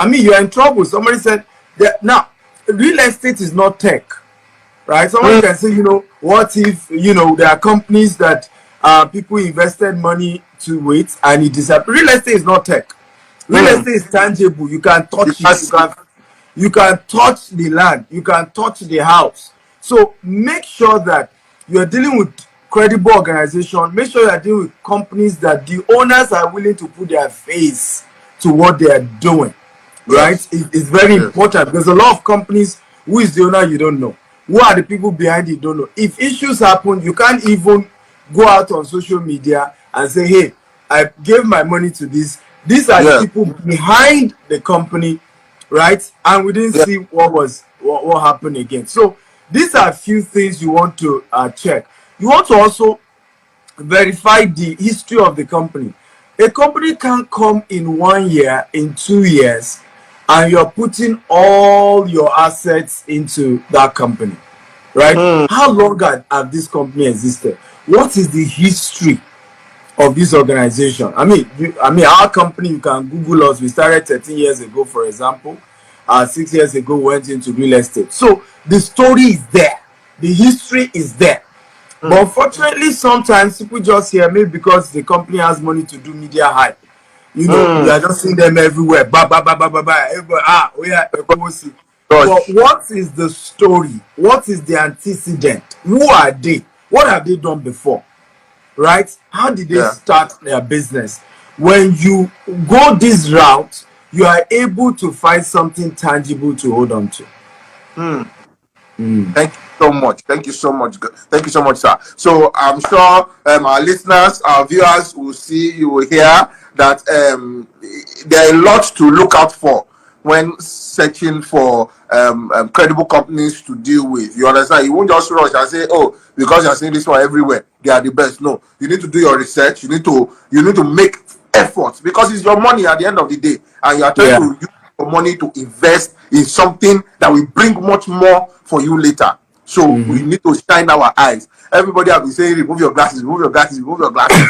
I mean, you're in trouble. Somebody said that now real estate is not tech, right? Someone can say, what if, there are companies that people invested money to wait and it disappeared. Real estate is not tech. Real estate is tangible. You can touch it. You can touch the land. You can touch the house. So make sure that you're dealing with credible organization. Make sure you're dealing with companies that the owners are willing to put their face to what they are doing. Right? It's very important. There's a lot of companies. Who is the owner? You don't know. Who are the people behind it? You don't know. If issues happen, you can't even go out on social media and say, hey, I gave my money to this. These are the people behind the company, right? And we didn't see what happened again. So these are a few things you want to check. You want to also verify the history of the company. A company can come in 1 year, in 2 years, and you're putting all your assets into that company, right? How long have this company existed? What is the history of this organization? I mean, our company, you can Google us. We started 13 years ago, for example. 6 years ago, we went into real estate. So the story is there. The history is there. But unfortunately, sometimes people just hear, maybe because the company has money to do media hype. You are just seeing them everywhere. But what is the story? What is the antecedent? Who are they? What have they done before? Right? How did they start their business? When you go this route, you are able to find something tangible to hold on to. Thank you so much. Thank you so much. Thank you so much, sir. So I'm sure our listeners, our viewers will see, you will hear that there are a lot to look out for when searching for credible companies to deal with. You understand? You won't just rush and say, oh, because you're seeing this one everywhere, they are the best. No, you need to do your research. You need to make efforts, because it's your money at the end of the day, and you are trying to use your money to invest in something that will bring much more for you later. So we need to shine our eyes. Everybody have been saying, remove your glasses, remove your glasses, remove your glasses.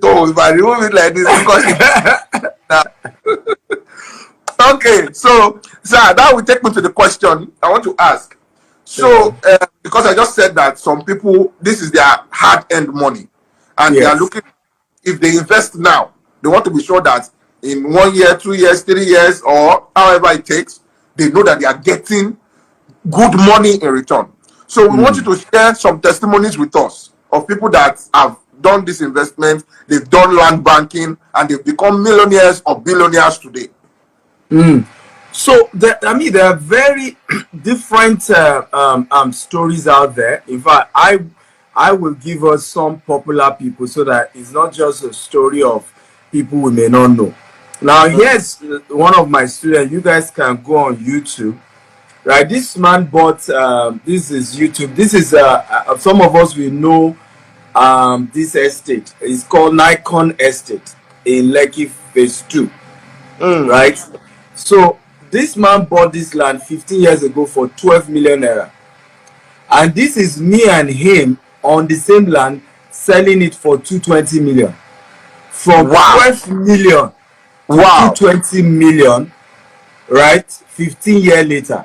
So if I remove it like this, because okay, so sir, that will take me to the question I want to ask. So because I just said that some people, this is their hard-earned money, and they are looking, if they invest now, they want to be sure that in 1 year, 2 years, 3 years, or however it takes, they know that they are getting good money in return. So we want you to share some testimonies with us of people that have done this investment, they've done land banking, and they've become millionaires or billionaires today. So there are very different stories out there. In fact, I will give us some popular people so that it's not just a story of people we may not know. Now, here's one of my students. You guys can go on YouTube. Right, this man bought. This is YouTube. This is some of us will know this estate. It's called Nikon Estate in Lekki Phase 2. Right. So this man bought this land 15 years ago for 12 million naira, and this is me and him on the same land selling it for 220 million. From 12 million to 220 million. Right, 15 years later.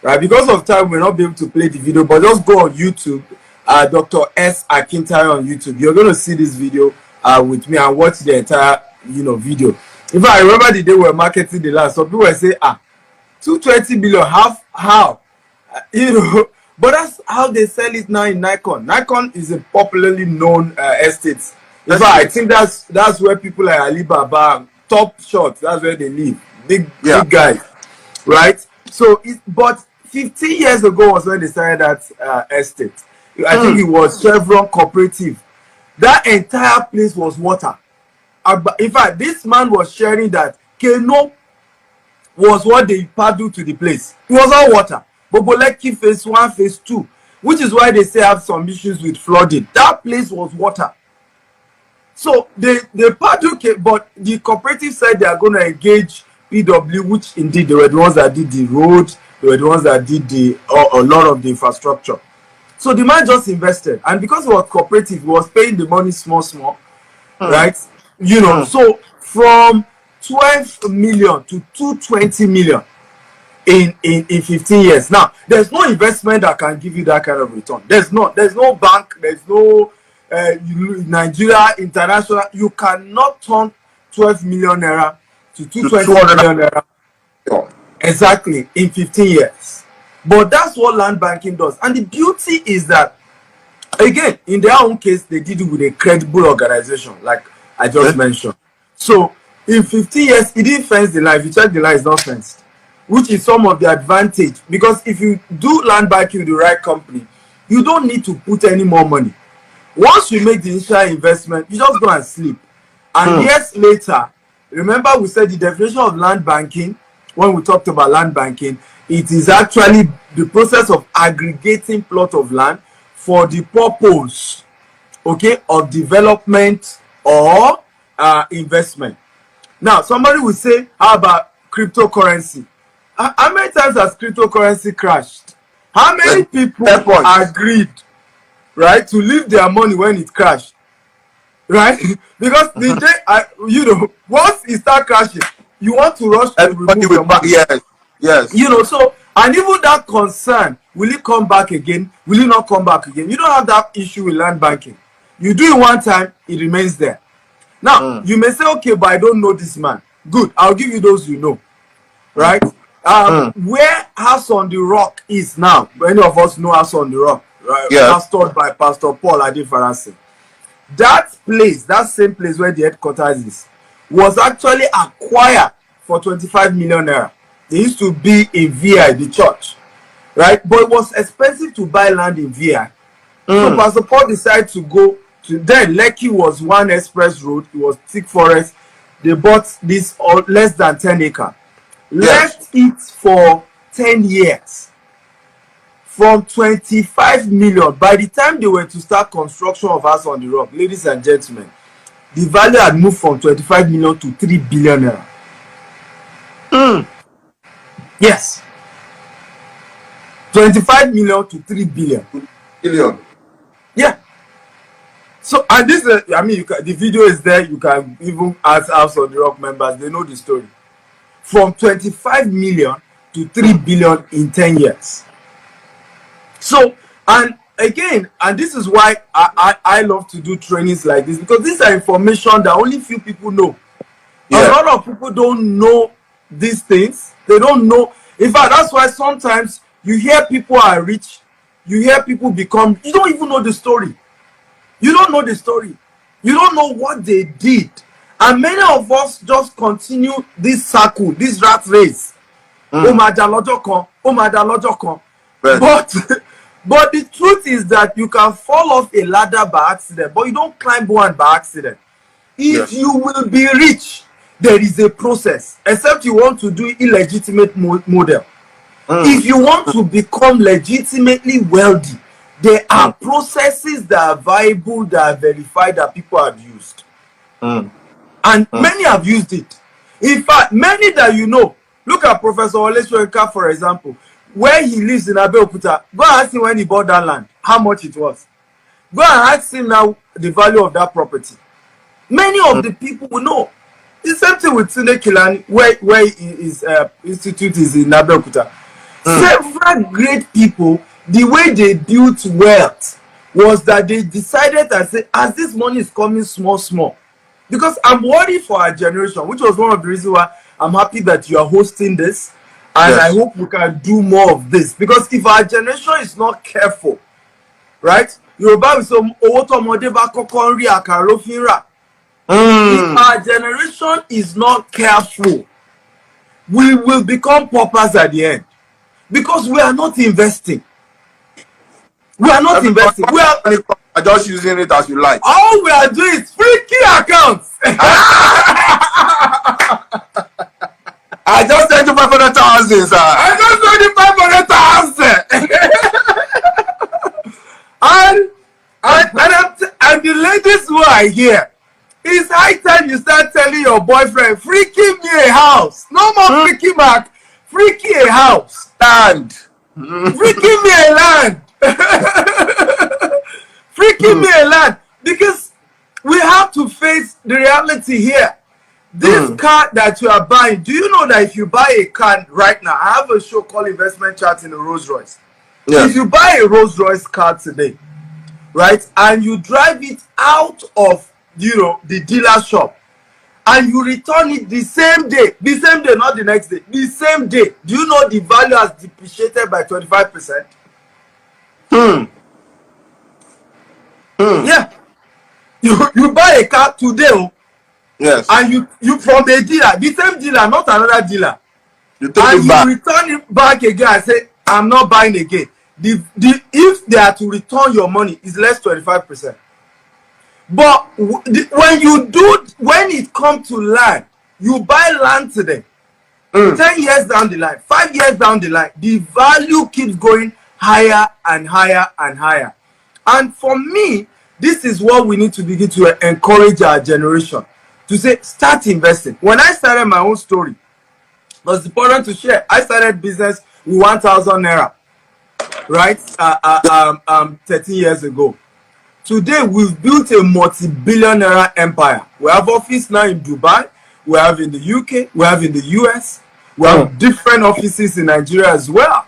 Right, because of time, we're not be able to play the video, but just go on YouTube, Dr. S. Akintayo on YouTube. You're going to see this video with me and watch the entire, video. In fact, I remember the day we were marketing the land, so people were saying, 220 billion, how? But that's how they sell it now in Nikon. Nikon is a popularly known estate. In fact, I think that's where people like Alibaba, Top Shot, that's where they live. Big guys, right? So, but 15 years ago was when they started that estate. I think it was Chevron Cooperative. That entire place was water. In fact, this man was sharing that Keno was what they paddled to the place. It was all water. But Lekki Phase 1, Phase 2, which is why they say have some issues with flooding. That place was water. So they paddled, but the cooperative said they are going to engage PW, which indeed they were the ones that did the road, they were the ones that did a lot of the infrastructure. So the man just invested, and because it was cooperative, he was paying the money small, right? So from 12 million to 220 million in 15 years. Now, there's no investment that can give you that kind of return. There's no bank, there's no Nigeria international. You cannot turn 12 million naira to 220 million naira. Yeah. Exactly, in 15 years. But that's what land banking does. And the beauty is that, again, in their own case, they did it with a credible organization, like I just mentioned. So, in 15 years, it didn't fence the line. If you check the line, it's not fenced, which is some of the advantage. Because if you do land banking with the right company, you don't need to put any more money. Once you make the initial investment, you just go and sleep. And years later, remember we said the definition of land banking, when we talked about land banking, it is actually the process of aggregating plot of land for the purpose, okay, of development or investment. Now, somebody will say, how about cryptocurrency? How many times has cryptocurrency crashed? How many people agreed, right, to leave their money when it crashed? Right? Because the day, once it start crashing, you want to rush to remove your money. Yes. So, and even that concern, will it come back again? Will it not come back again? You don't have that issue with land banking. You do it one time, it remains there. Now, you may say, okay, but I don't know this man. Good, I'll give you those you know. Right? Where House on the Rock is now, many of us know House on the Rock, right? Pastored by Pastor Paul Adefarasi. That place, that same place where the headquarters is, was actually acquired for 25 million naira. They used to be in VI, the church, right? But it was expensive to buy land in VI. So Pastor Paul decided to go to, then Lekki was one express road, it was thick forest. They bought this less than 10 acres. Left it for 10 years. From 25 million, by the time they were to start construction of House on the Rock, ladies and gentlemen, the value had moved from 25 million to 3 billion naira. Yes. 25 million to 3 billion. Yeah. So, and this, the video is there. You can even ask House on the Rock members. They know the story. From 25 million to 3 billion in 10 years. So, and again, and this is why I love to do trainings like this, because these are information that only few people know. A lot of people don't know these things. They don't know. In fact, that's why sometimes you hear people are rich, you hear people become, you don't even know the story. You don't know the story. You don't know what they did. And many of us just continue this circle, this rat race. But the truth is that you can fall off a ladder by accident, but you don't climb one by accident. If you will be rich, there is a process, except you want to do illegitimate model. If you want to become legitimately wealthy, there are processes that are viable, that are verified, that people have used. And many have used it. In fact, many that you know, look at Professor Oleshoika, for example, where he lives in Abeokuta. Go and ask him when he bought that land, how much it was. Go and ask him now the value of that property. Many of the people will know. The same thing with Tunde Kilani, where his institute is in Abeokuta. Several great people, the way they built wealth was that they decided to say, as this money is coming small, because I'm worried for our generation, which was one of the reasons why I'm happy that you are hosting this, and I hope we can do more of this. Because if our generation is not careful, right? If our generation is not careful, we will become paupers at the end. Because we are not investing. We are not investing. We are just using it as you like. All we are doing is freaky accounts. I just sent you 500,000, sir. I just sent you 500,000. and the ladies who are here, it's high time you start telling your boyfriend, freaky me a house. No more freaky Mark. Freaky a house. Land. Freaky me a land. Freaky me a land. Because we have to face the reality here This car that you are buying, do you know that if you buy a car right now, I have a show called Investment Chart in a Rolls Royce. If you buy a Rolls Royce car today, right, and you drive it out of, the dealer shop, and you return it the same day, not the next day, the same day, do you know the value has depreciated by 25%? Yeah. You buy a car today, and you from a dealer, the same dealer, not another dealer, you take and it back. you return it back again and say, I'm not buying again. If they are to return your money, it's less 25%. But when it comes to land, you buy land today, 10 years down the line, 5 years down the line, the value keeps going higher and higher and higher. And for me, this is what we need to begin to encourage our generation to say, start investing. When I started my own story, it was important to share. I started business with 1,000 naira, right? 13 years ago. Today, we've built a multi-billion naira empire. We have office now in Dubai, we have in the UK, we have in the US, we have different offices in Nigeria as well,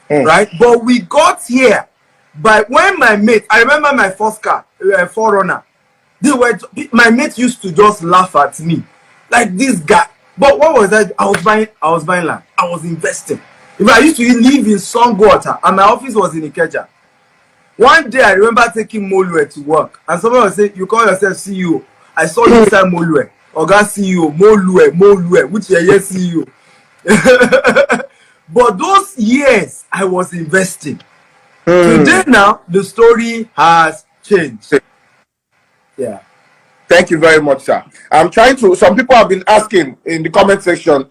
right? But we got here by when my mate, I remember my first car, Forerunner, my mate used to just laugh at me, like this guy. But what was that? I was buying land. I was investing. If I used to live in Songwater and my office was in Ikeja. One day I remember taking Molue to work, and someone was saying, "You call yourself CEO? I saw you inside Molue. Oga CEO, Molue, which is yes CEO." But those years I was investing. Today now the story has changed. Yeah. Thank you very much, sir. I'm trying to. Some people have been asking in the comment section,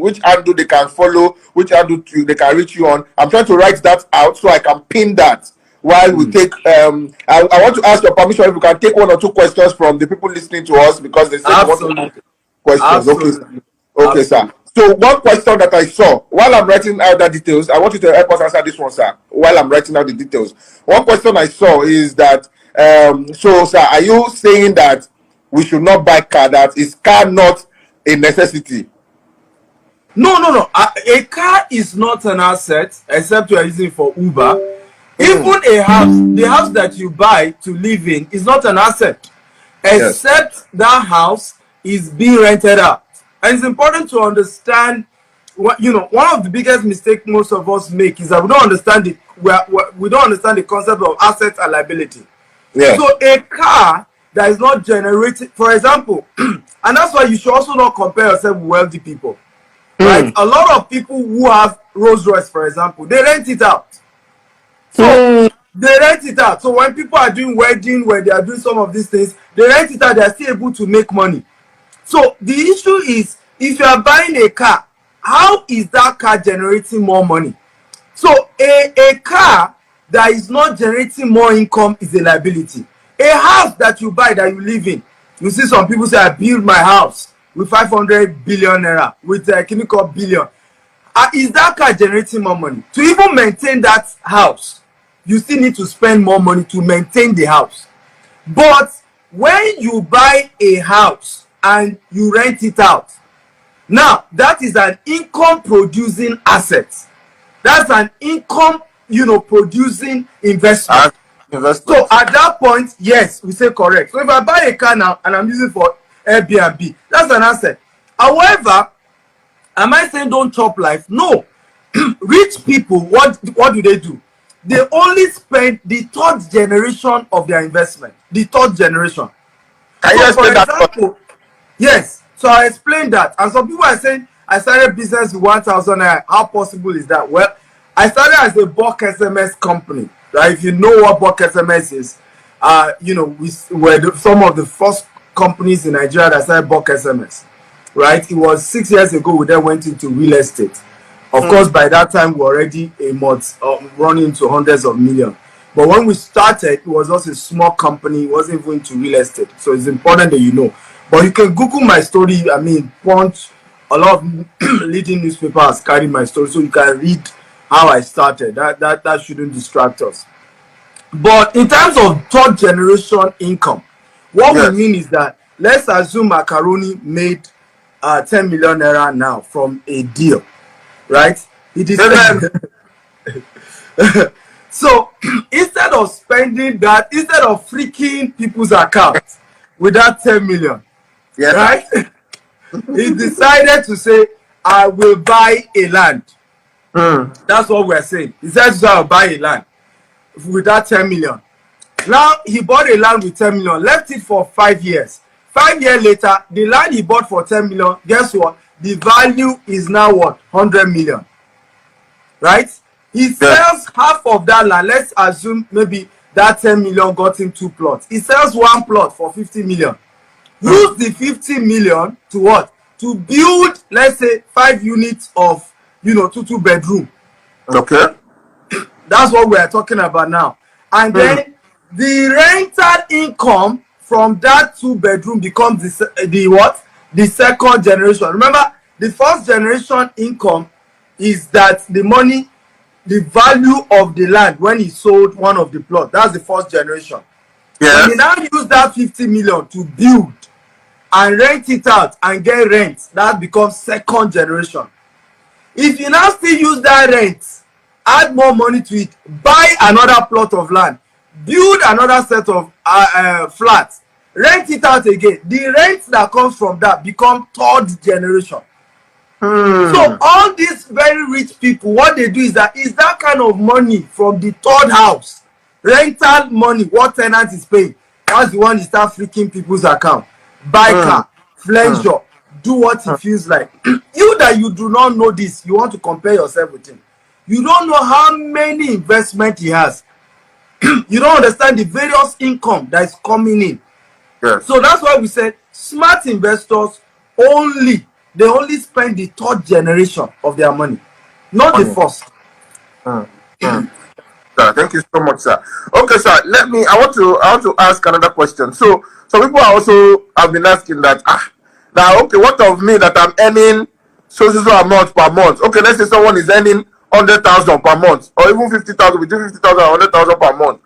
which handle they can follow, which handle they can reach you on. I'm trying to write that out so I can pin that while we take. I want to ask your permission if we can take one or two questions from the people listening to us, because they say they want to ask questions. Absolutely. Okay, sir. So one question that I saw while I'm writing out the details, I want you to help us answer this one, sir. While I'm writing out the details, one question I saw is that, so sir, are you saying that we should not buy car? That is car not a necessity? No. A car is not an asset except you are using it for Uber. Even a house, the house that you buy to live in is not an asset, except that house is being rented out. And it's important to understand what, one of the biggest mistakes most of us make is that we don't understand the concept of asset and liability. So a car that is not generated, for example, and that's why you should also not compare yourself with wealthy people, right? A lot of people who have Rolls Royce, for example, they rent it out. So they rent it out. So when people are doing wedding, when they are doing some of these things, they rent it out, they are still able to make money. So the issue is, if you are buying a car, how is that car generating more money? So a car that is not generating more income is a liability. A house that you buy, that you live in, you see some people say, I build my house with 500 billion naira, with a chemical billion. Is that car generating more money? To even maintain that house, you still need to spend more money to maintain the house. But when you buy a house and you rent it out, now that is an income producing asset. That's an income, producing investment. So at that point, yes, we say correct. So if I buy a car now and I'm using it for Airbnb, that's an asset. However, am I saying don't chop life? No. Rich people, what do? They only spend the third generation of their investment. The third generation. So for example, yes. So I explained that. And some people are saying, I started business with 1,000 naira. How possible is that? Well, I started as a bulk SMS company. Right? If you know what bulk SMS is, we were some of the first companies in Nigeria that started bulk SMS. Right? It was 6 years ago we then went into real estate. Of course, by that time, we were already running into hundreds of millions. But when we started, it was also a small company. It wasn't even into real estate. So it's important that you know. But you can Google my story. Punch, a lot of leading newspapers carry my story. So you can read how I started. That shouldn't distract us. But in terms of third generation income, what we mean is that let's assume Macaroni made 10 million naira now from a deal, right? It is so instead of spending that, instead of freaking people's accounts with that 10 million, Yes. right? He decided to say, I will buy a land. That's what we're saying. He said, so I'll buy a land with that 10 million. Now he bought a land with 10 million, left it for 5 years. 5 years later, the land he bought for 10 million, guess what? The value is now what? 100 million. Right? He sells half of that land. Let's assume maybe that 10 million got him 2 plots. He sells 1 plot for 50 million. Use the 50 million to what? To build, let's say, 5 units of, 2 bedroom. Okay. That's what we are talking about now. And then the rental income from that 2 bedroom becomes the what? The second generation. Remember, the first generation income is that the money, the value of the land when he sold one of the plots. That's the first generation. Yes. When he now use that 50 million to build and rent it out and get rent, that becomes second generation. If you now still use that rent, add more money to it, buy another plot of land, build another set of flats, rent it out again, the rent that comes from that become third generation. So all these very rich people, what they do is that kind of money from the third house, rental money, what tenant is paying, that's the one you start freaking people's account. Buy car, pleasure, do what he feels like. You that you do not know this, you want to compare yourself with him. You don't know how many investment he has. You don't understand the various income that is coming in. Yes. So that's why we said smart investors they only spend the third generation of their money, not the first. Sir, thank you so much, sir. Okay, sir. I want to ask another question. So some people have been asking that now, okay, what of me that I'm earning so amount per month? Okay, let's say someone is earning 100,000 per month, or even 50,000, between 50,000 and 100,000 per month.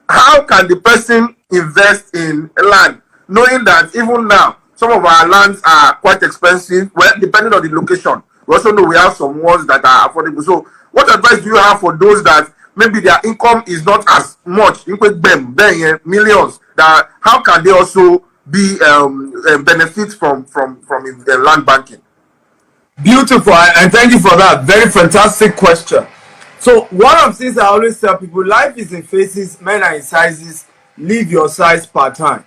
How can the person invest in land, knowing that even now some of our lands are quite expensive? Well, depending on the location, we also know we have some ones that are affordable. So, what advice do you have for those that maybe their income is not as much, millions? That how can they also be benefit from land banking? Beautiful, and thank you for that. Very fantastic question. So one of the things I always tell people, life is in phases, men are in sizes, live your size part time,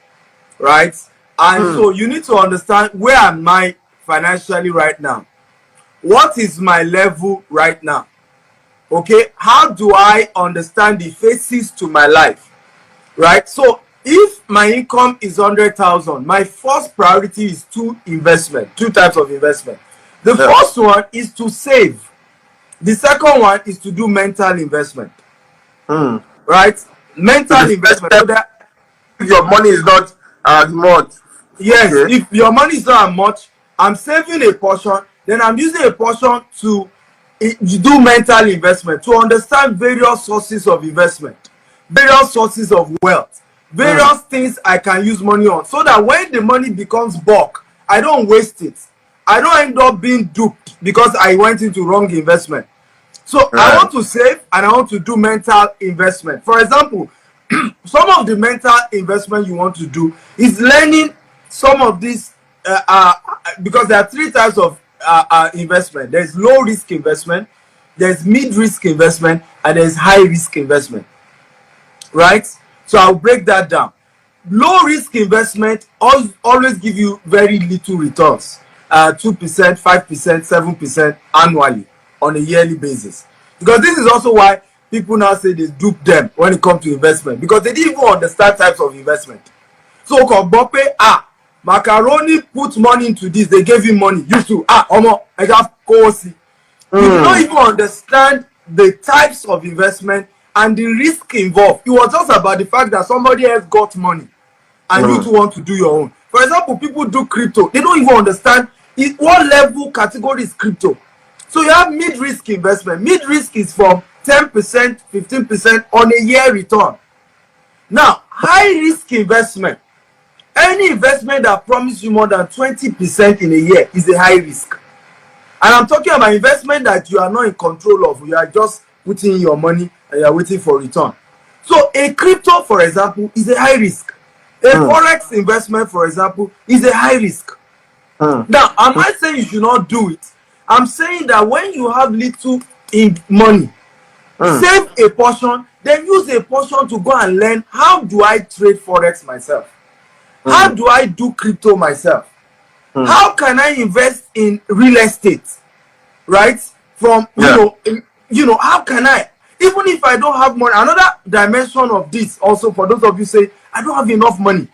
right? And so you need to understand, where am I financially right now? What is my level right now? Okay, how do I understand the phases to my life, right? So if my income is 100,000, my first priority is two types of investment. The first one is to save. The second one is to do mental investment. Right? Mental investment. So that if your money is not as much. Yes, if your money is not as much, I'm saving a portion, then I'm using a portion to do mental investment, to understand various sources of investment, various sources of wealth, various things I can use money on, so that when the money becomes bulk, I don't waste it. I don't end up being duped because I went into wrong investment. So I want to save and I want to do mental investment. For example, some of the mental investment you want to do is learning some of these because there are 3 types of investment. There's low risk investment, there's mid risk investment, and there's high risk investment. Right? So I'll break that down. Low risk investment always give you very little returns. 2%, 5%, 7% annually on a yearly basis. Because this is also why people now say they dupe them when it comes to investment, because they didn't even understand types of investment. So Macaroni put money into this, they gave him money. You too, I have course. You don't even understand the types of investment and the risk involved. It was just about the fact that somebody else got money and you too want to do your own. For example, people do crypto, they don't even understand what level category is crypto. So you have mid-risk investment. Mid-risk is from 10%, 15% on a year return. Now, high-risk investment Any investment that promises you more than 20% in a year is a high risk. And I'm talking about investment that you are not in control of. You are just putting your money and you are waiting for return. So a crypto, for example, is a high risk. A forex investment, for example, is a high risk. Now, I'm not saying you should not do it. I'm saying that when you have little in money, save a portion, then use a portion to go and learn, how do I trade forex myself? How do I do crypto myself? How can I invest in real estate? Right? From you know, how can I? Even if I don't have money, another dimension of this also, for those of you say I don't have enough money,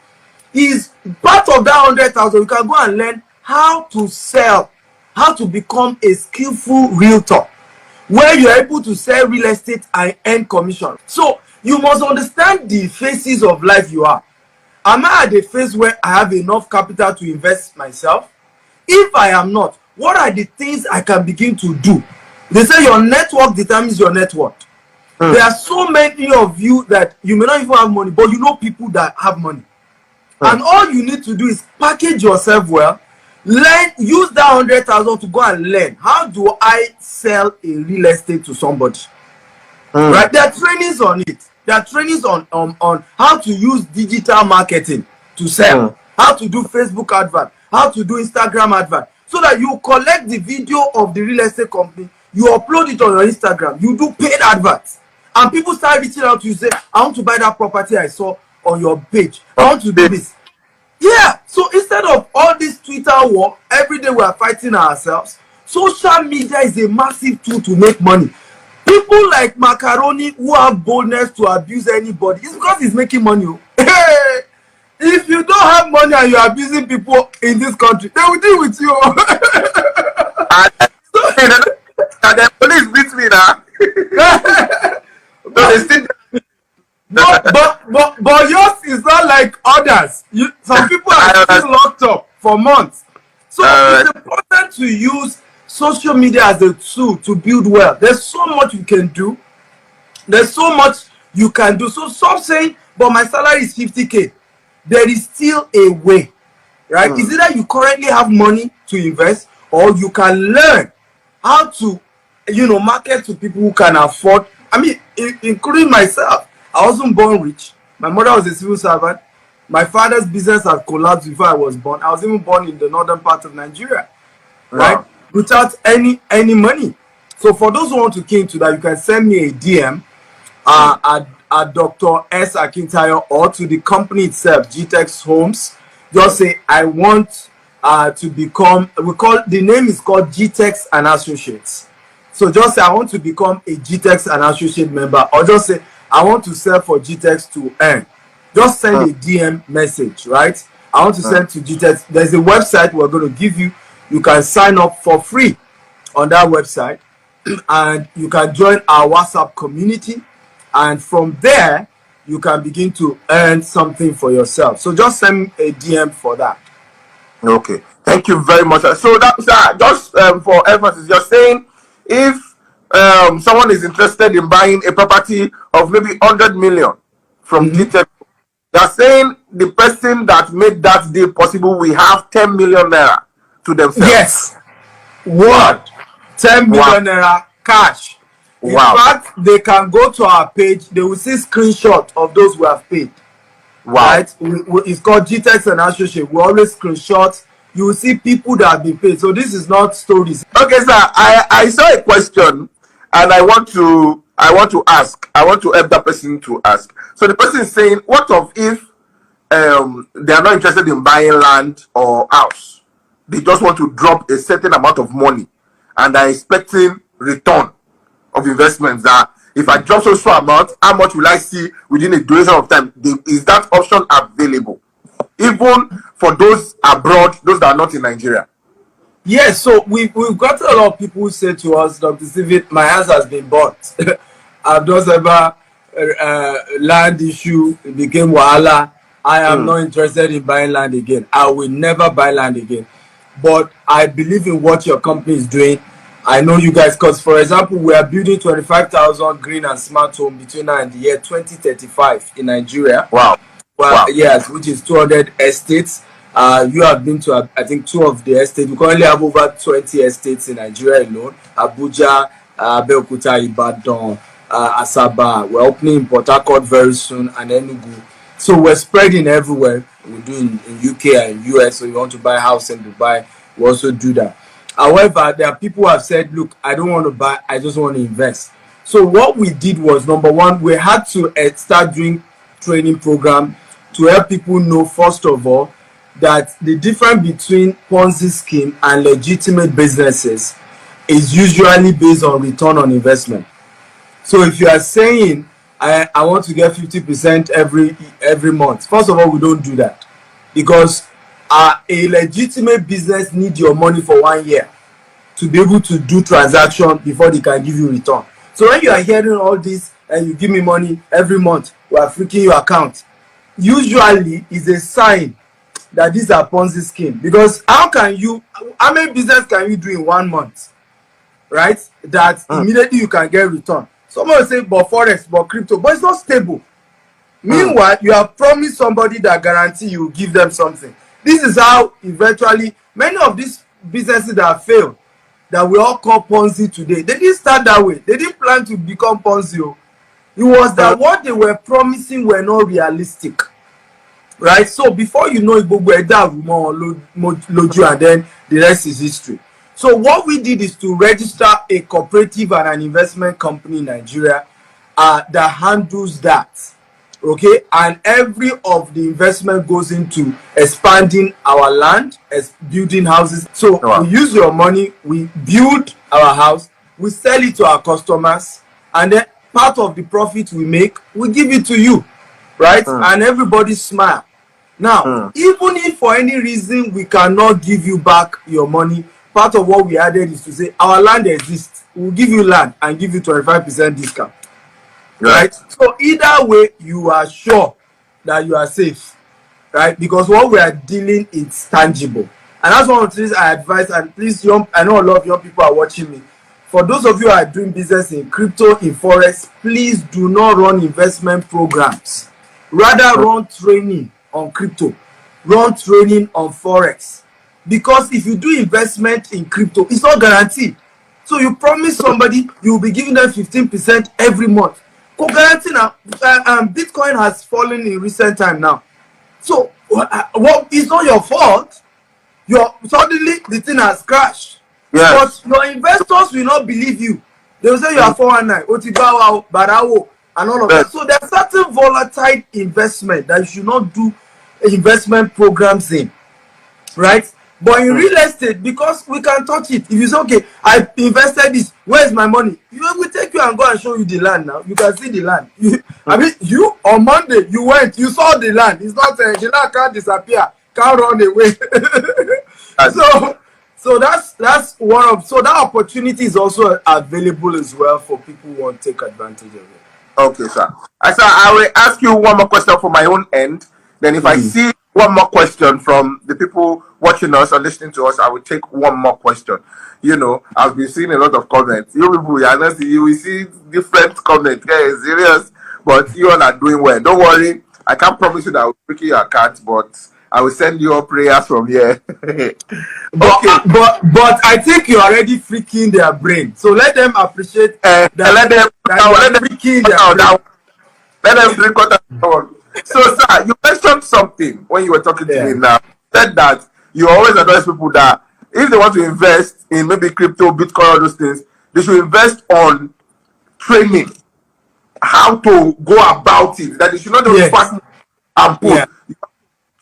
is part of that 100,000. You can go and learn how to sell, how to become a skillful realtor, where you're able to sell real estate and earn commission. So you must understand the phases of life you are. Am I at the phase where I have enough capital to invest myself? If I am not, what are the things I can begin to do? They say your network determines your net worth. There are so many of you that you may not even have money, but you know people that have money. And all you need to do is package yourself well, learn, use that 100,000 to go and learn. How do I sell a real estate to somebody? Right? There are trainings on it. There are trainings on how to use digital marketing to sell, how to do Facebook advert, how to do Instagram advert, so that you collect the video of the real estate company, you upload it on your Instagram, you do paid adverts, and people start reaching out to you, say, I want to buy that property I saw on your page, I want to do this. Yeah, so instead of all this Twitter war, every day we are fighting ourselves, social media is a massive tool to make money. People like Macaroni who have boldness to abuse anybody, it's because he's making money. Hey, if you don't have money and you're abusing people in this country, they will deal with you. And the police beat me now. but yours is not like others. Some people are still locked up for months. So it's important to use social media as a tool to build wealth. There's so much you can do. There's so much you can do. So stop saying, but my salary is 50K. There is still a way, right? Is either you currently have money to invest, or you can learn how to, market to people who can afford. I mean, including myself. I wasn't born rich. My mother was a civil servant. My father's business had collapsed before I was born. I was even born in the northern part of Nigeria, right? Without any money. So for those who want to key into that, you can send me a DM at Dr. S. Akintayo, or to the company itself, GTEX Homes. Just say, I want to become, the name is called GTEX and Associates. So just say, I want to become a GTEX and Associate member, or just say, I want to sell for GTEX to earn. Just send a DM message, right? I want to send to GTEX. There's a website we're going to give you. You can sign up for free on that website, and you can join our WhatsApp community, and from there you can begin to earn something for yourself. So just send a DM for that. Okay, thank you very much. So that's just for emphasis, you're saying if someone is interested in buying a property of maybe 100 million from GTEX, you're saying the person that made that deal possible will have 10 million naira to themselves. Yes. What? 10 million naira cash. In fact, they can go to our page. They will see screenshot of those who have paid. Right? It's called GTEX and Associate. We always screenshot. You will see people that have been paid. So this is not stories. Okay, sir. I saw a question, and I want to ask. I want to help that person to ask. So the person is saying, what of if they are not interested in buying land or house? They just want to drop a certain amount of money and are expecting return of investments. That if I drop so amount, how much will I see within a duration of time? Is that option available, even for those abroad, those that are not in Nigeria? Yes, so we've got a lot of people who say to us, Dr. Steven, my house has been bought. I've just ever land issue, it became wahala. I am not interested in buying land again. I will never buy land again. But I believe in what your company is doing. I know you guys, because for example, we are building 25,000 green and smart home between now and the year 2035 in Nigeria. Wow. Well, Wow. yes, which is 200 estates. You have been to, I think, 2 of the estates. We currently have over 20 estates in Nigeria alone. Abuja, Abeokuta, Ibadan, Asaba. We're opening in Port Harcourt very soon, and Enugu. So we're spreading everywhere. We do in UK and US. So you want to buy a house in Dubai, we also do that. However, there are people who have said, look, I don't want to buy, I just want to invest. So what we did was, number one, we had to start doing training program to help people know, first of all, that the difference between Ponzi scheme and legitimate businesses is usually based on return on investment. So if you are saying I want to get 50% every month, first of all, we don't do that, because a legitimate business needs your money for 1 year to be able to do transaction before they can give you return. So when you are hearing all this and you give me money every month, we are freaking your account, usually is a sign that these are Ponzi scheme. Because how many business can you do in 1 month, right? That immediately you can get return. Someone will say, but forex, but crypto, but it's not stable. Meanwhile, you have promised somebody that guarantee you will give them something. This is how eventually many of these businesses that fail, that we all call Ponzi today, they didn't start that way. They didn't plan to become Ponzi. It was that what they were promising were not realistic, right? So before you know it, and then the rest is history. So what we did is to register a cooperative and an investment company in Nigeria that handles that. Okay, and every of the investment goes into expanding our land, as building houses. So we use your money, we build our house, we sell it to our customers, and then part of the profit we make, we give it to you, right? And everybody smile. Now, even if for any reason we cannot give you back your money, part of what we added is to say our land exists. We'll give you land and give you 25% discount. Right? So either way, you are sure that you are safe, right? Because what we are dealing is tangible. And that's one of the things I advise. And please, I know a lot of young people are watching me. For those of you who are doing business in crypto, in forex, please do not run investment programs. Rather run training on crypto, run training on forex. Because if you do investment in crypto, it's not guaranteed. So you promise somebody you will be giving them 15% every month. Guarantee now, Bitcoin has fallen in recent time now. So it's not your fault. Suddenly the thing has crashed. Yes. But your investors will not believe you. They will say you are 419, Otibawa, Barawo, and all of that. So there's certain volatile investment that you should not do investment programs in, right? But in real estate, because we can touch it, if you say, okay, I invested this, where's my money? We take you and go and show you the land now. You can see the land. I mean, you on Monday, you went, you saw the land. It's not the land can't disappear, can't run away. So that's one of, so that opportunity is also available as well for people who want to take advantage of it. Okay, sir. I will ask you one more question from my own end. Then if I see one more question from the people watching us or listening to us, I will take one more question. You know, I've been seeing a lot of comments. You people, you will see different comments. Yeah, serious, but you all are doing well. Don't worry. I can't promise you that I will pick your account, but I will send you prayers from here. Okay. But I think you're already freaking their brain. So let them appreciate that. Let them freaking their brain. Let them drink water. So, sir, you mentioned something when you were talking to me now. You said that you always advise people that if they want to invest in maybe crypto, Bitcoin, all those things, they should invest on training, how to go about it. That they should not just pass and put. You have to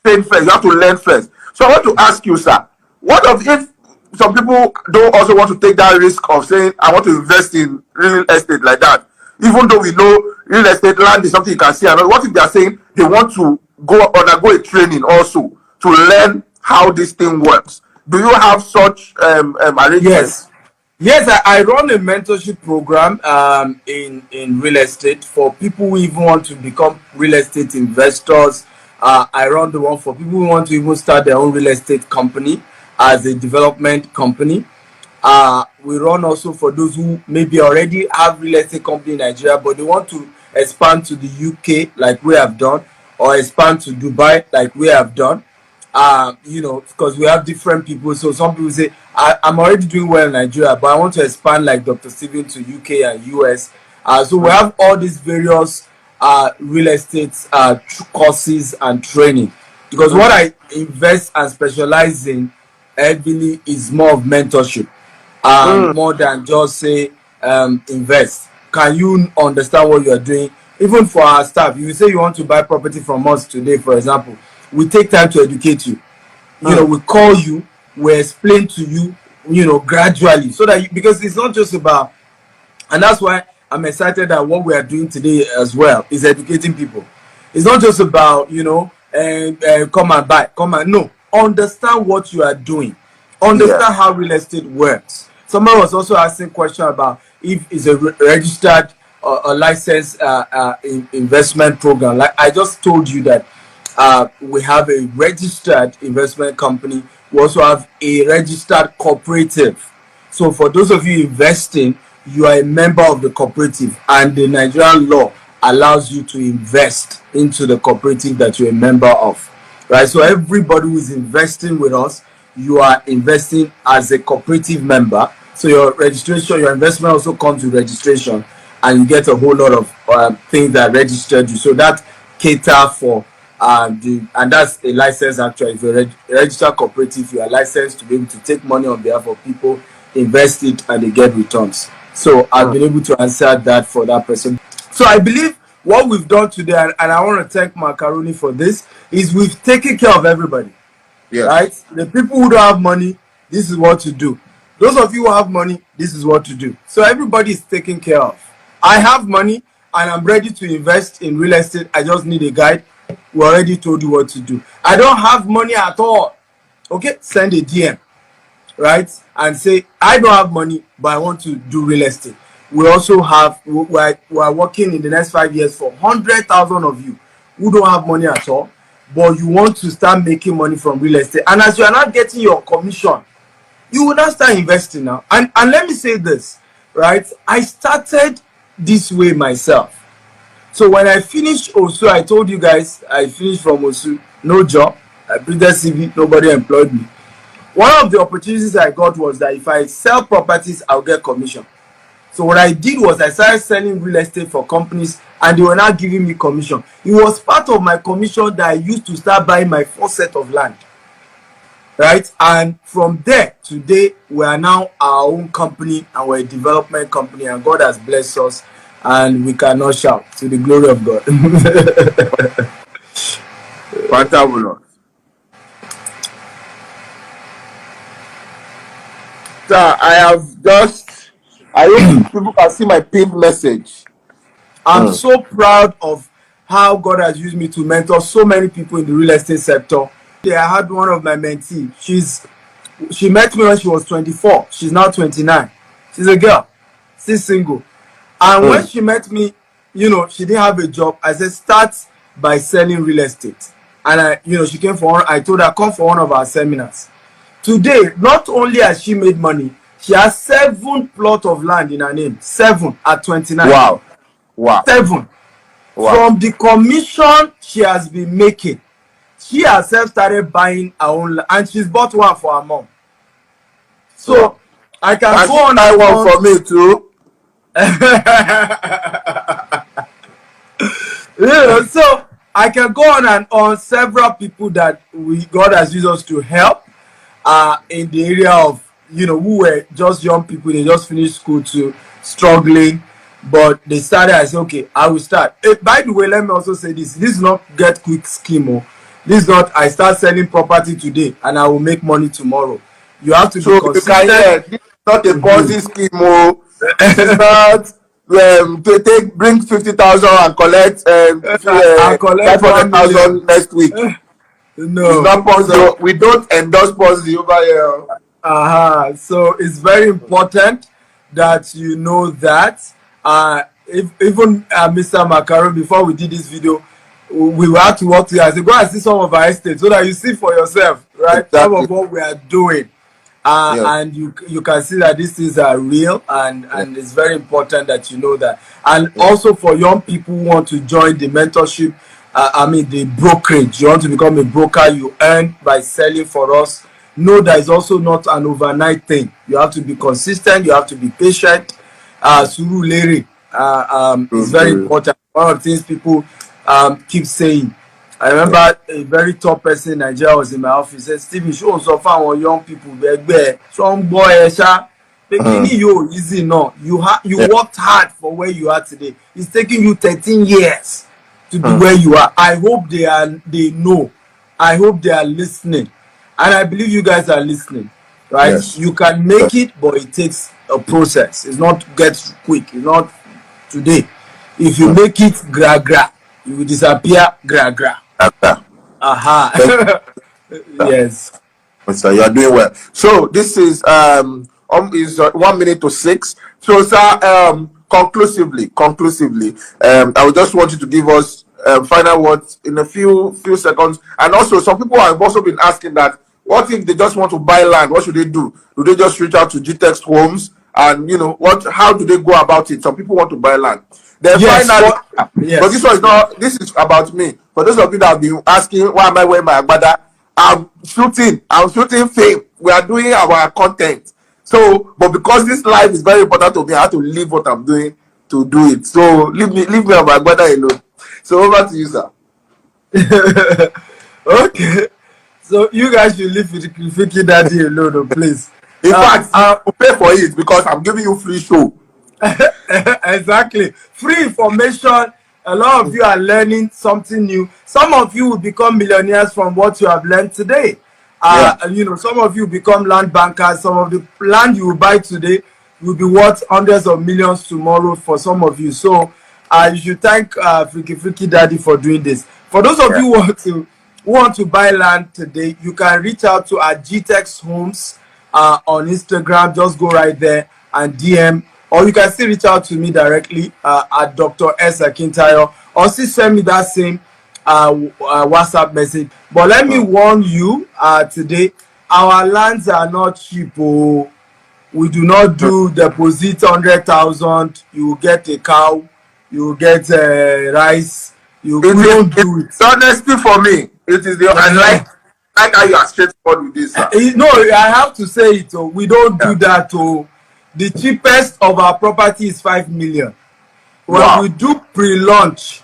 train first. You have to learn first. So, I want to ask you, sir, what if some people don't also want to take that risk of saying, I want to invest in real estate like that? Even though we know real estate land is something you can see, and what if they are saying they want to undergo a training also to learn how this thing works? Do you have such arrangements? Yes, I run a mentorship program in real estate for people who even want to become real estate investors. I run the one for people who want to even start their own real estate company as a development company. We run also for those who maybe already have real estate company in Nigeria, but they want to expand to the UK like we have done. or expand to Dubai like we have done. You know, because we have different people. So some people say, I'm already doing well in Nigeria, but I want to expand like Dr. Steven to UK and US. So we have all these various real estate courses and training. Because what I invest and specialize in heavily is more of mentorship, more than just say invest. Can you understand what you are doing? Even for our staff, you say you want to buy property from us today, for example, we take time to educate you. You know, we call you, we explain to you, you know, gradually, so that because it's not just about, and that's why I'm excited that what we are doing today as well is educating people. It's not just about, you know, come and buy, no, understand what you are doing, understand how real estate works. Someone was also asking question about if it's a registered or licensed investment program. Like I just told you that we have a registered investment company. We also have a registered cooperative. So for those of you investing, you are a member of the cooperative, and the Nigerian law allows you to invest into the cooperative that you're a member of, right? So everybody who is investing with us, you are investing as a cooperative member. So your registration, your investment also comes with registration, and you get a whole lot of things that registered you. So that cater for and that's a license. Actually, if you're a registered cooperative, you are licensed to be able to take money on behalf of people, invest it, and they get returns. So I've been able to answer that for that person. So I believe what we've done today, and I want to thank Macaroni for this, is we've taken care of everybody. Yes. Right? The people who don't have money, this is what to do. Those of you who have money, this is what to do. So everybody is taken care of. I have money and I'm ready to invest in real estate. I just need a guide. We already told you what to do. I don't have money at all. Okay, send a DM, right? And say, I don't have money, but I want to do real estate. We also have, we are working in the next 5 years for 100,000 of you who don't have money at all, but you want to start making money from real estate. And as you are not getting your commission, you will not start investing now. And let me say this, right? I started this way myself. So when I finished OSU, I told you guys, I finished from OSU, no job. I built a CV, nobody employed me. One of the opportunities I got was that if I sell properties, I'll get commission. So what I did was I started selling real estate for companies, and they were not giving me commission. It was part of my commission that I used to start buying my first set of land. Right? And from there, today, we are now our own company, and we're a development company, and God has blessed us, and we cannot shout to the glory of God. Fantabulous. So I hope people can see my pinned message. I'm so proud of how God has used me to mentor so many people in the real estate sector. I had one of my mentees. She met me when she was 24. She's now 29. She's a girl. She's single. And when she met me, you know, she didn't have a job. I said, start by selling real estate. And she came I told her, come for one of our seminars. Today, not only has she made money, she has 7 plots of land in her name. 7 at 29. Wow. 7. Wow. From the commission she has been making, she herself started buying her own land, and she's bought one for her mom. So I can go on. I want for me too. So I can go on and on. Several people that God has used us to help in the area of, who were just young people. They just finished school too, struggling, but they started. I said, okay, I will start. By the way, let me also say this is not get quick scheme. This is not I start selling property today and I will make money tomorrow. You have to be consistent. This is not a Ponzi scheme. It's not bring 50,000 and collect 500,000 next week. No, it's not Ponzi. We don't endorse Ponzi over here. So it's very important that you know that. Even Mr. Macaroni, before we did this video, we were to work together. I said, go and see some of our estates so that you see for yourself, right? Exactly. Some of what we are doing. Yes. And you can see that these things are real, and it's very important that you know that. And also for young people who want to join the mentorship, the brokerage. You want to become a broker, you earn by selling for us. No, that is also not an overnight thing. You have to be consistent, you have to be patient. Surulere is very important. One of the things people keep saying. I remember a very top person in Nigeria was in my office. Said, Stephen, show us of our young people. Some boy, you easy no. You worked hard for where you are today. It's taking you 13 years to be where you are. I hope they know. I hope they are listening. And I believe you guys are listening. Right? Yes. You can make it, but it takes a process. It's not get quick. It's not today. If you make it gra, you will disappear gra. Yes. So you are doing well. So this is 1 minute to 6. So sir, conclusively, I would just want you to give us final words in a few seconds. And also, some people have also been asking that, what if they just want to buy land? What should they do? Do they just reach out to GTEX Homes? And how do they go about it? Some people want to buy land. Then finally, but this one is not. This is about me. For those of you that have been asking, why am I wearing my agbada? I'm shooting fame. We are doing our content. So, but because this life is very important to me, I have to leave what I'm doing to do it. So leave me on my agbada alone. So over to you, sir. Okay. So you guys should leave Fiki Daddy alone, please. In fact, I'll pay for it because I'm giving you free show. Exactly. Free information. A lot of you are learning something new. Some of you will become millionaires from what you have learned today. Some of you become land bankers. Some of the land you will buy today will be worth hundreds of millions tomorrow for some of you. So you should thank Fiki Daddy for doing this. For those of you who want to buy land today, you can reach out to our GTEX Homes on Instagram. Just go right there and DM, or you can still reach out to me directly at Dr. S. Akintayo, or still send me that same WhatsApp message. But let me warn you today, our lands are not cheap. Oh. We do not do deposit 100,000. You will get a cow, you will get rice. We don't do it. Honestly, for me, it is the I like how you are straightforward with this. No, I have to say it. Oh, we don't do that. Oh, the cheapest of our property is 5 million. When we do pre-launch,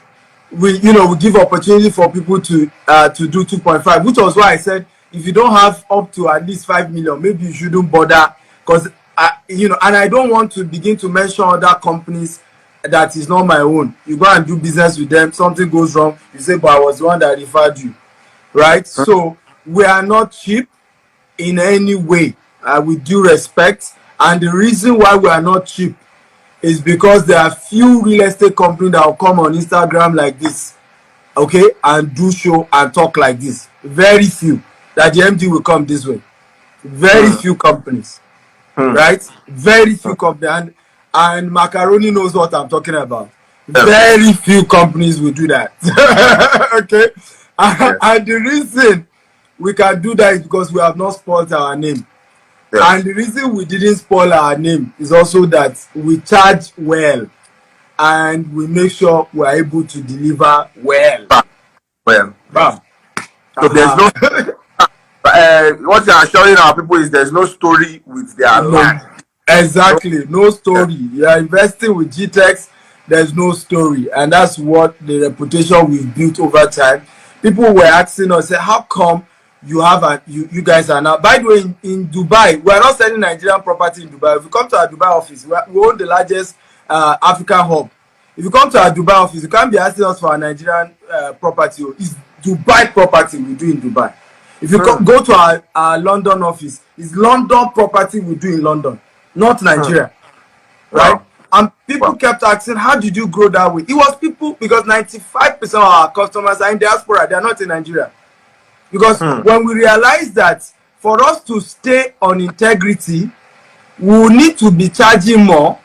we give opportunity for people to do 2.5, which was why I said if you don't have up to at least 5 million, maybe you shouldn't bother, because and I don't want to begin to mention other companies that is not my own. You go and do business with them, something goes wrong, you say, but I was the one that referred you, right? So we are not cheap in any way, with due respect. And the reason why we are not cheap is because there are few real estate companies that will come on Instagram like this, okay, and do show and talk like this. Very few that the MD will come this way. Very few companies, right? Very few companies. And Macaroni knows what I'm talking about. Very few companies will do that. Okay? And the reason we can do that is because we have not spoiled our name. And the reason we didn't spoil our name is also that we charge well and we make sure we are able to deliver well. So there's no what you are showing our people is there's no story with their land. Exactly, no story. You are investing with GTEX, there's no story, and that's what the reputation we've built over time. People were asking us, say, how come you have you guys are now? By the way, in Dubai, we are not selling Nigerian property in Dubai. If you come to our Dubai office, we own the largest African hub. If you come to our Dubai office, you can't be asking us for a Nigerian property. It's Dubai property we do in Dubai. If you go to our London office, it's London property we do in London, not Nigeria, right? And people kept asking, how did you grow that way? It was people, because 95% of our customers are in diaspora. They are not in Nigeria. Because when we realized that for us to stay on integrity, we will need to be charging more,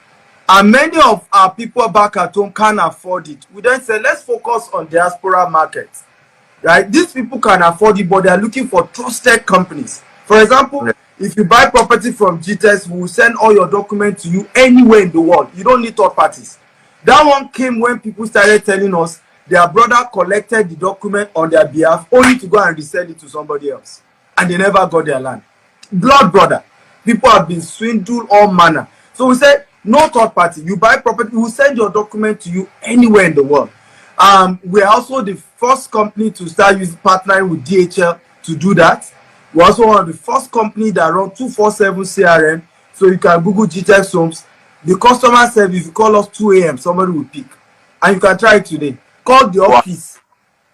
and many of our people back at home can't afford it. We then said, let's focus on diaspora markets, right? These people can afford it, but they are looking for trusted companies. For example, if you buy property from GTEX, we will send all your documents to you anywhere in the world. You don't need third parties. That one came when people started telling us their brother collected the document on their behalf only to go and resell it to somebody else, and they never got their land. Blood brother. People have been swindled all manner. So we say no third party. You buy property, we will send your document to you anywhere in the world. We are also the first company to start partnering with DHL to do that. We're also one of the first company that run 247 CRM. So you can Google GTEX Homes. The customer service, if you call us 2 a.m., somebody will pick. And you can try it today. Call the office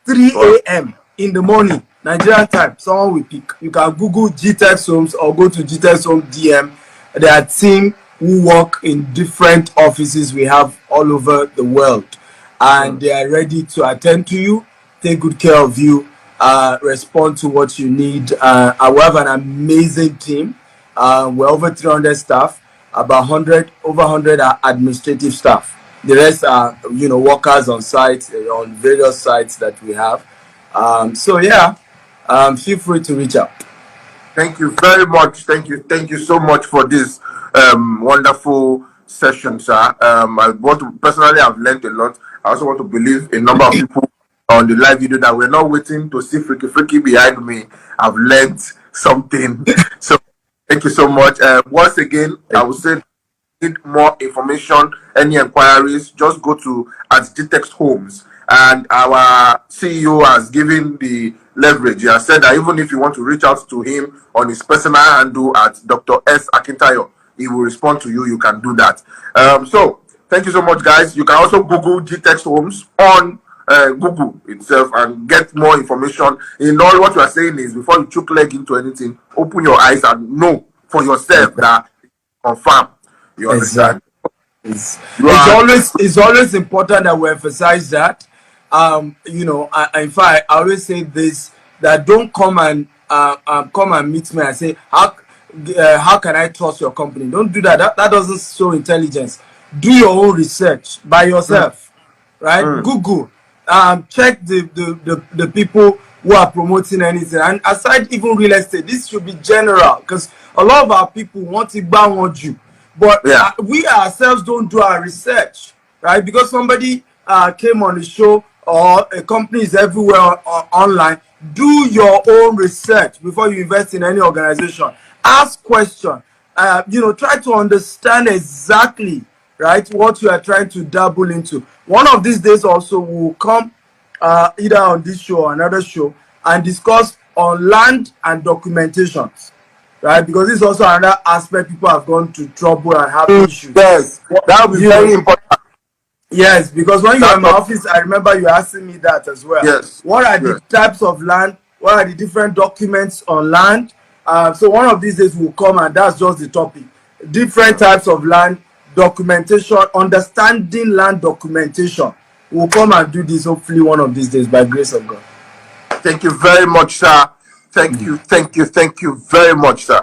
3 a.m. in the morning, Nigerian time, someone will pick. You can Google GTEX Homes or go to GTEX Home DM. There are team who work in different offices we have all over the world. And they are ready to attend to you, take good care of you, respond to what you need. We have an amazing team. We're over 300 staff, about over 100 are administrative staff. The rest are, workers on sites, on various sites that we have. So yeah, feel free to reach out. Thank you very much. Thank you so much for this wonderful session, sir. I want to personally, I've learned a lot. I also want to believe a number of people on the live video that we're not waiting to see Freaky behind me. I've learned something. So thank you so much. Once again, I would say, need more information, any inquiries, just go to GTEX Homes. And our CEO has given the leverage. He has said that even if you want to reach out to him on his personal handle at Dr. S. Akintayo, he will respond to you. You can do that. So thank you so much, guys. You can also Google GTEX Homes on Google itself and get more information. In all, what you are saying is, before you choke leg into anything, open your eyes and know for yourself that confirm. You understand? It's always important that we emphasize that. In fact, I always say this, that don't come and meet me and say, how can I trust your company? Don't do that. That doesn't show intelligence. Do your own research by yourself, right? Google, check the people who are promoting anything. And aside even real estate, this should be general, because a lot of our people want to ban you, but we ourselves don't do our research, right? Because somebody came on the show, or a company is everywhere online. Do your own research before you invest in any organization. Ask questions. Try to understand exactly, right, what you are trying to dabble into. One of these days also we'll come either on this show or another show and discuss on land and documentations, right? Because this is also another aspect people have gone to trouble and have issues. Yes, that will be very important. Yes, because when you were in my office, I remember you asking me that as well. Yes. What are the types of land? What are the different documents on land? So one of these days will come, and that's just the topic. Different types of land, documentation, understanding land documentation. We'll come and do this hopefully one of these days by grace of God. Thank you very much, sir. Thank you very much, sir.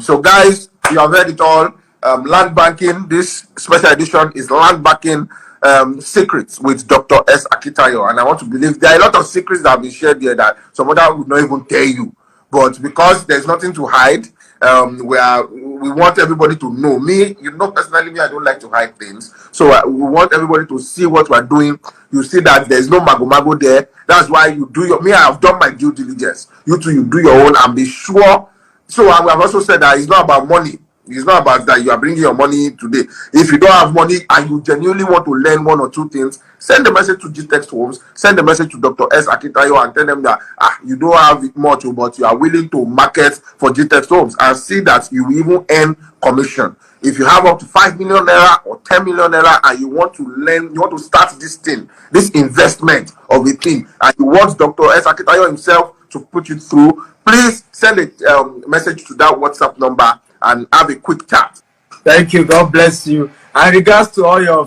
So guys, you have heard it all. Land banking, this special edition is land banking secrets with Dr. S. Akintayo. And I want to believe there are a lot of secrets that have been shared here that some other would not even tell you. But because there's nothing to hide, we want everybody to know. Me, personally, I don't like to hide things. So we want everybody to see what we're doing. You see that there's no mago there. That's why you do I have done my due diligence. You too, you do your own and be sure. So we have also said that it's not about money. It's not about that you are bringing your money today. If you don't have money and you genuinely want to learn one or two things, send a message to GTEX Homes, send a message to Dr. S. Akintayo and tell them that you don't have much, but you are willing to market for GTEX Homes and see that you even earn commission. If you have up to 5 million naira or 10 million naira and you want to learn, you want to start this thing, this investment of a thing, and you want Dr. S. Akintayo himself to put you through, please send a message to that WhatsApp number and have a quick chat. Thank you. God bless you. And regards to all your